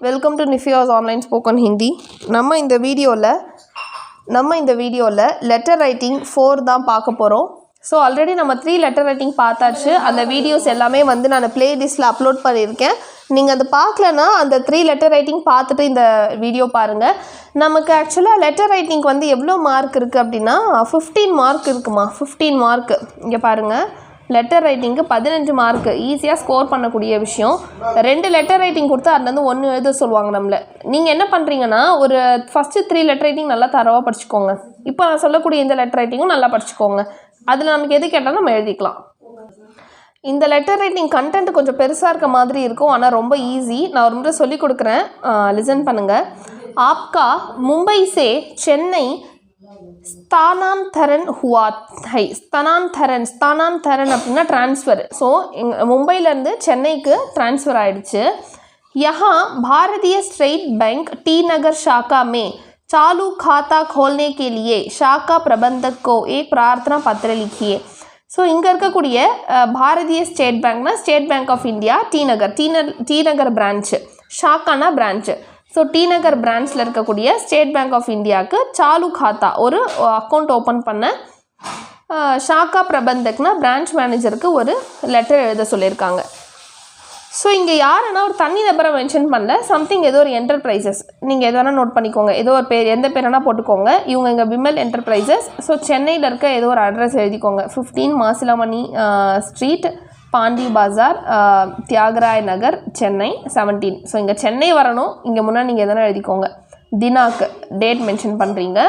Welcome to நிஃபியாஸ் online spoken Hindi. நம்ம இந்த வீடியோவில் லெட்டர் ரைட்டிங் 4 தான் பார்க்க போகிறோம். ஸோ ஆல்ரெடி நம்ம 3 லெட்டர் ரைட்டிங் பார்த்தாச்சு. அந்த வீடியோஸ் எல்லாமே வந்து நான் ப்ளேலிஸ்ட்டில் அப்லோட் பண்ணியிருக்கேன். நீங்கள் அது பார்க்கலன்னா அந்த 3 லெட்டர் ரைட்டிங் பார்த்துட்டு இந்த வீடியோ பாருங்கள். நமக்கு ஆக்சுவலாக லெட்டர் ரைட்டிங்க்கு வந்து எவ்வளோ மார்க் இருக்குது அப்படின்னா 15 மார்க் இருக்குமா. 15 மார்க்கு இங்கே பாருங்கள். லெட்டர் ரைட்டிங்க்கு 15 மார்க்கு ஈஸியாக ஸ்கோர் பண்ணக்கூடிய விஷயம். 2 லெட்டர் ரைட்டிங் கொடுத்து அதுலேருந்து 1 எழுத சொல்லுவாங்க நம்மளை. நீங்கள் என்ன பண்ணுறீங்கன்னா ஒரு ஃபஸ்ட்டு 3 லெட்டர் ரைட்டிங் நல்லா தரவாக படிச்சுக்கோங்க. இப்போ நான் சொல்லக்கூடிய இந்த லெட்டர் ரைட்டிங்கும் நல்லா படிச்சுக்கோங்க. அதில் நமக்கு எது கேட்டாலும் நம்ம எழுதிக்கலாம். இந்த லெட்டர் ரைட்டிங் கண்டென்ட் கொஞ்சம் பெருசாக இருக்க மாதிரி இருக்கும், ஆனால் ரொம்ப ஈஸி. நான் ஒரு முறை சொல்லிக் கொடுக்குறேன், லிசன் பண்ணுங்கள். ஆப்கா மும்பை சே சென்னை ஸ்தானாந்தரன் ஹுவா ஹை. ஸ்தானாந்தரன் அப்படின்னா ட்ரான்ஸ்ஃபர். ஸோ மும்பையிலேருந்து சென்னைக்கு ட்ரான்ஸ்ஃபர் ஆகிடுச்சு. யஹா பாரதிய ஸ்டேட் பேங்க் टी नगर शाखा में चालू खाता खोलने के लिए शाखा प्रबंधक को एक प्रार्थना पत्र लिखिए. ஸோ இங்கே இருக்கக்கூடிய பாரதிய ஸ்டேட் பேங்க்னா state bank of India T Nagar branch, ஷாக்கானா பிரான்ச்சு. ஸோ டி நகர் பிரான்ச்சில் இருக்கக்கூடிய ஸ்டேட் பேங்க் ஆஃப் இந்தியாவுக்கு சாலு காத்தா ஒரு அக்கௌண்ட் ஓப்பன் பண்ண ஷாக்கா பிரபந்தக்னா பிரான்ச் மேனேஜருக்கு ஒரு லெட்டர் எழுத சொல்லியிருக்காங்க. ஸோ இங்கே யாருன்னா ஒரு தனி நபரை மென்ஷன் பண்ணல, சம்திங் ஏதோ ஒரு என்டர்பிரைசஸ். நீங்கள் எது வேணால் நோட் பண்ணிக்கோங்க, ஏதோ ஒரு பேர், எந்த பேர் வேணால் போட்டுக்கோங்க. இவங்க இங்கே விமல் என்டர்பிரைசஸ். ஸோ சென்னையில் இருக்க ஏதோ ஒரு அட்ரஸ் எழுதிக்கோங்க. 15 மாசிலாமணி ஸ்ட்ரீட், பாண்டி பஜார், தியாகராய நகர், சென்னை 17. ஸோ இங்கே சென்னை வரணும். இங்கே முன்னாடி நீங்கள் எதனா எழுதிக்கோங்க. தினாக்கு டேட் மென்ஷன் பண்ணுறீங்க.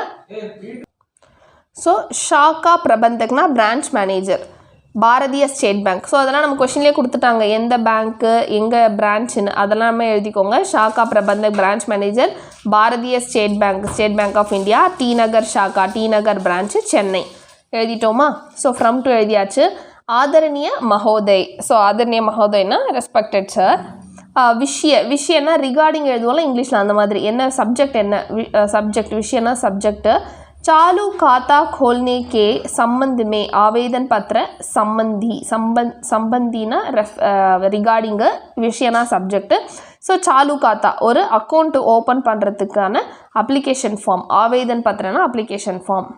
ஸோ ஷாக்கா பிரபந்தக்னா branch manager, Bharatiya state bank. So அதெல்லாம் நம்ம கொஷின்லேயே கொடுத்துட்டாங்க, எந்த பேங்க்கு எங்கே பிரான்ச்சுன்னு அதெல்லாமே எழுதிக்கோங்க. ஷாக்கா பிரபந்தக் branch manager, Bharatiya state bank of India, T Nagar ஷாக்கா, டி நகர் பிரான்ச்சு, சென்னை எழுதிட்டோமா. ஸோ ஃப்ரம் டு எழுதியாச்சு. ஆதரணிய மகோதய். ஸோ ஆதரணிய மகோதய்னா ரெஸ்பெக்டட் சார். விஷயம்னா ரிகார்டிங் எழுதுவோம்ல இங்கிலீஷில், அந்த மாதிரி. என்ன சப்ஜெக்ட், என்ன சப்ஜெக்ட், விஷயம்னா சப்ஜெக்ட்டு. चालू खाता खोलने के संबंध में आवेदन पत्र संबंधीना रिगार्डिंग விஷயம்னா சப்ஜெக்ட். ஸோ சாலு காத்தா ஒரு அக்கௌண்ட் ஓப்பன் பண்ணுறதுக்கான அப்ளிகேஷன் ஃபார்ம். ஆவேதன் பத்திரனா அப்ளிகேஷன் ஃபார்ம்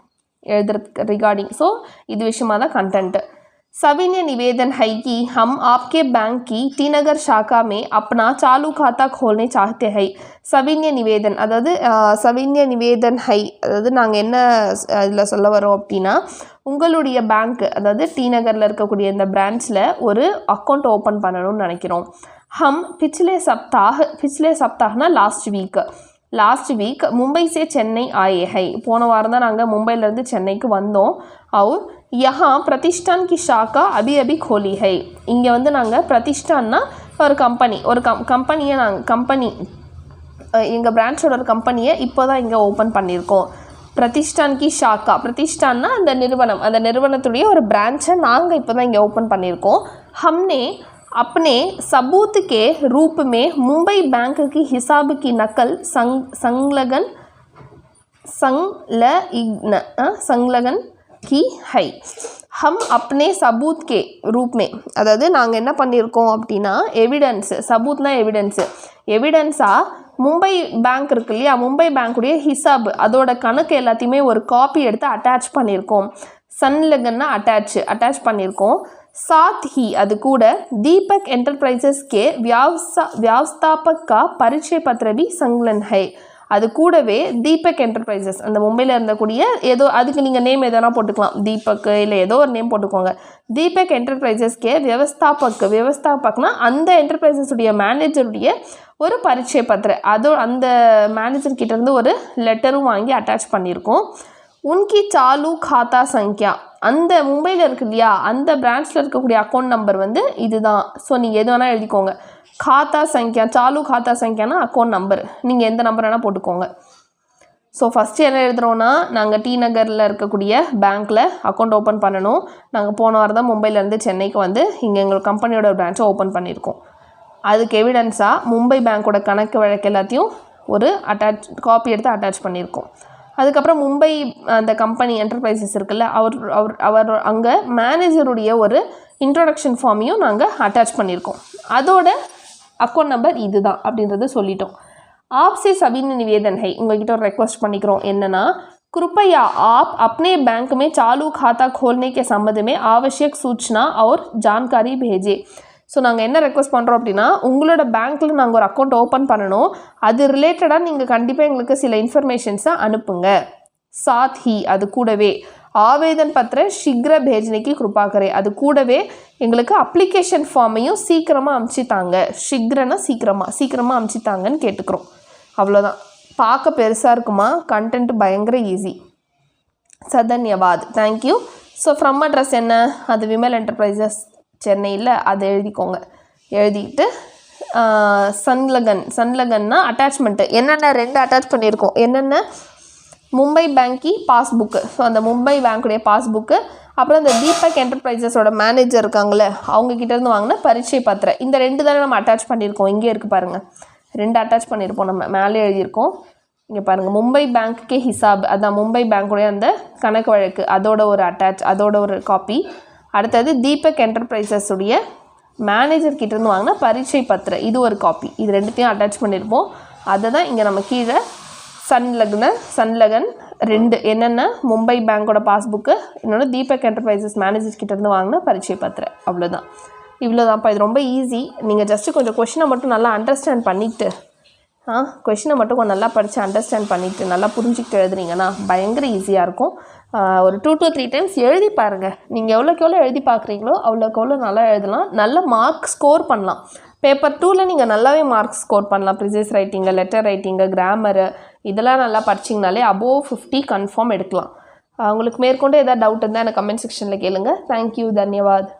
எழுதுறதுக்கு ரிகார்டிங். ஸோ இது விஷயமாக தான் கண்டென்ட். सविनय निवेदन है कि हम आपके बैंक की टी नगर शाखा में अपना चालू खाता खोलने चाहते हैं. सविनय निवेदन அதாவது சவின்ய நிவேதன் ஹை, அதாவது நாங்கள் என்ன இதில் சொல்ல வரோம் அப்படின்னா, உங்களுடைய பேங்க் அதாவது டி நகரில் இருக்கக்கூடிய இந்த பிரான்ச்சில் ஒரு அக்கௌண்ட் ஓப்பன் பண்ணணும்னு நினைக்கிறோம். हम पिछले सप्ताहனா லாஸ்ட் வீக் மும்பை சே சென்னை ஆயே ஹை. போன வாரம் தான் நாங்கள் மும்பையிலேருந்து சென்னைக்கு வந்தோம். और यहाँ प्रतिष्ठान की शाखा अभी खोली है. இங்கே வந்து நாங்கள் பிரதிஷ்டான்னா ஒரு கம்பெனி எங்கள் பிரான்ச்சோட ஒரு கம்பெனியை இப்போ தான் இங்கே ஓப்பன் பண்ணியிருக்கோம். பிரதிஷ்டான் கி ஷாக்கா, பிரதிஷ்டான்னா அந்த நிறுவனம், அந்த நிறுவனத்துடைய ஒரு பிரான்ச்சை நாங்கள் இப்போ தான் இங்கே ஓப்பன் பண்ணியிருக்கோம். हमने अपने सबूत के रूप में मुंबई बैंक की हिसाब की नकल संलग्न की है. हम अपने सबूत के रूप में, அதாவது நாங்கள் என்ன பண்ணியிருக்கோம் அப்படின்னா எவிடன்ஸ், சபூத்னா எவிடன்ஸாக மும்பை பேங்க் இருக்கு இல்லையா, மும்பை பேங்க்குடைய ஹிசாப் அதோட கணக்கு எல்லாத்தையுமே ஒரு காப்பி எடுத்து அட்டாச் பண்ணியிருக்கோம். சன்லகன்னா அட்டாச் பண்ணியிருக்கோம். साथ ही அது கூட दीपक एंटरप्राइजेस के व्यवस्थापक का परिचय पत्र भी संलग्न है. அது கூடவே தீபக் என்டர்பிரைசஸ் அந்த மும்பையில் இருந்தக்கூடிய ஏதோ, அதுக்கு நீங்கள் நேம் எதனா போட்டுக்கலாம், தீபக் இல்லை ஏதோ ஒரு நேம் போட்டுக்கோங்க. தீபக் என்டர்பிரைசஸ்க்கு வியவஸ்தாபக்னா அந்த என்டர்பிரைசஸுடைய மேனேஜருடைய ஒரு பரிச்சய பத்திரம், அந்த மேனேஜர் கிட்டேருந்து ஒரு லெட்டரும் வாங்கி அட்டாச் பண்ணியிருக்கோம். உன்கி சாலு காத்தா சங்கியா, அந்த மும்பையில் இருக்கு இல்லையா அந்த பிரான்ச்சில் இருக்கக்கூடிய அக்கௌண்ட் நம்பர் வந்து இதுதான். ஸோ நீங்கள் எது வேணால் எழுதிக்கோங்க. காத்தா சங்கியா, சாலு காத்தா சங்கியானா அக்கௌண்ட் நம்பர், நீங்கள் எந்த நம்பர் வேணால் போட்டுக்கோங்க. ஸோ ஃபஸ்ட்டு என்ன எழுதுகிறோன்னா, நாங்கள் டி நகரில் இருக்கக்கூடிய பேங்க்கில் அக்கௌண்ட் ஓப்பன் பண்ணணும். நாங்கள் போன வாரம் தான் மும்பையிலேருந்து சென்னைக்கு வந்து இங்கே எங்கள் கம்பெனியோட பிரான்ச்சை ஓப்பன் பண்ணியிருக்கோம். அதுக்கு எவிடன்ஸாக மும்பை பேங்க்கோட கணக்கு வழக்கு எல்லாத்தையும் ஒரு காப்பி எடுத்து அட்டாச் பண்ணியிருக்கோம். அதுக்கப்புறம் மும்பை அந்த கம்பெனி என்டர்பிரைசஸ் இருக்குல்ல, அவர் அங்கே மேனேஜருடைய ஒரு இன்ட்ரோடக்ஷன் ஃபார்மையும் நாங்கள் அட்டாச் பண்ணியிருக்கோம். அதோட அக்கௌண்ட் நம்பர் இதுதான் அப்படின்றத சொல்லிட்டோம். आपसे सभी निवेदन है உங்ககிட்ட ஒரு ரெக்வஸ்ட் பண்ணிக்கிறோம் என்னன்னா कृपया आप अपने बैंक में चालू खाता खोलने के संबंध में आवश्यक सूचना और जानकारी भेजें. ஸோ நாங்கள் என்ன ரெக்வஸ்ட் பண்ணுறோம் அப்படின்னா உங்களோட பேங்க்கில் நாங்கள் ஒரு அக்கௌண்ட் ஓப்பன் பண்ணணும், அது ரிலேட்டடாக நீங்கள் கண்டிப்பாக எங்களுக்கு சில இன்ஃபர்மேஷன்ஸை அனுப்புங்க. சாத் ஹி அது கூடவே ஆவேதன் பத்திர ஷிக்ர பேஜ்னைக்கு கிருப்பாக்கரே அது கூடவே எங்களுக்கு அப்ளிகேஷன் ஃபார்மையும் சீக்கிரமாக அமுச்சித்தாங்க. ஷிக்ரனா சீக்கிரமாக அமுச்சித்தாங்கன்னு கேட்டுக்கிறோம். அவ்வளோதான். பார்க்க பெருசாக இருக்குமா, கண்டென்ட் பயங்கர ஈஸி. சதன்யவாத், தேங்க்யூ. ஸோ ஃப்ரம் அட்ரஸ் என்ன, அது விமல் என்டர்பிரைசஸ் சென்னையில், அதை எழுதிக்கோங்க. எழுதிக்கிட்டு சன்லகன்னா அட்டாச்மெண்ட்டு என்னென்ன 2 அட்டாச் பண்ணியிருக்கோம். என்னென்ன மும்பை பேங்கி பாஸ்புக்கு, ஸோ அந்த மும்பை பேங்க்குடைய பாஸ்புக்கு, அப்புறம் இந்த தீபக் என்டர்பிரைசஸோட மேனேஜர் இருக்காங்களே அவங்கக்கிட்டேருந்து வாங்கின பரிச்சை பத்திரம். இந்த 2 தானே நம்ம அட்டாச் பண்ணியிருக்கோம். இங்கே இருக்குது பாருங்கள், 2 அட்டாச் பண்ணியிருப்போம். நம்ம மேலே எழுதியிருக்கோம். இங்கே பாருங்கள், மும்பை பேங்க்குக்கே ஹிசாப், அதான் மும்பை பேங்க்குடைய அந்த கணக்கு வழக்கு, அதோட ஒரு அட்டாச், அதோட ஒரு காப்பி. அடுத்தது தீபக் என்டர்பிரைசஸுடைய மேனேஜர் கிட்டேருந்து வாங்கின பரிச்சை பத்திரம், இது ஒரு காப்பி. இது 2த்தையும் அட்டாச் பண்ணியிருப்போம். அதை தான் இங்கே நம்ம கீழே சன்லகன் 2 என்னென்ன மும்பை பேங்க்கோட பாஸ்புக்கு, இன்னொன்று தீபக் என்டர்பிரைசஸ் மேனேஜர் கிட்டேருந்து வாங்கின பரிச்சை பத்திரம். அவ்வளோதான். இவ்வளோதான்ப்பா. இது ரொம்ப ஈஸி. நீங்கள் ஜஸ்ட்டு கொஞ்சம் கொஷினை மட்டும் நல்லா அண்டர்ஸ்டாண்ட் பண்ணிவிட்டு கொஷினை மட்டும் கொஞ்சம் நல்லா படித்து அண்டர்ஸ்டாண்ட் பண்ணிவிட்டு நல்லா புரிஞ்சுக்கிட்டு எழுதுனீங்கன்னா பயங்கர ஈஸியாக இருக்கும். ஒரு 2 to 3 டைம்ஸ் எழுதி பாருங்கள். நீங்கள் எவ்வளோக்கு எவ்வளோ எழுதி பார்க்குறீங்களோ அவ்வளோக்கு எவ்வளோ நல்லா எழுதலாம், நல்ல மார்க் ஸ்கோர் பண்ணலாம். பேப்பர் 2ல் நீங்கள் நல்லாவே மார்க் ஸ்கோர் பண்ணலாம். Precise writing, letter writing, grammar இதெல்லாம் நல்லா படிச்சிங்கனாலே above 50 கன்ஃபார்ம் எடுக்கலாம். உங்களுக்கு மேற்கொண்டு ஏதாவது டவுட் இருந்தால் எனக்கு கமெண்ட் செக்ஷனில் கேளுங்க. தேங்க்யூ, தன்யவாத்.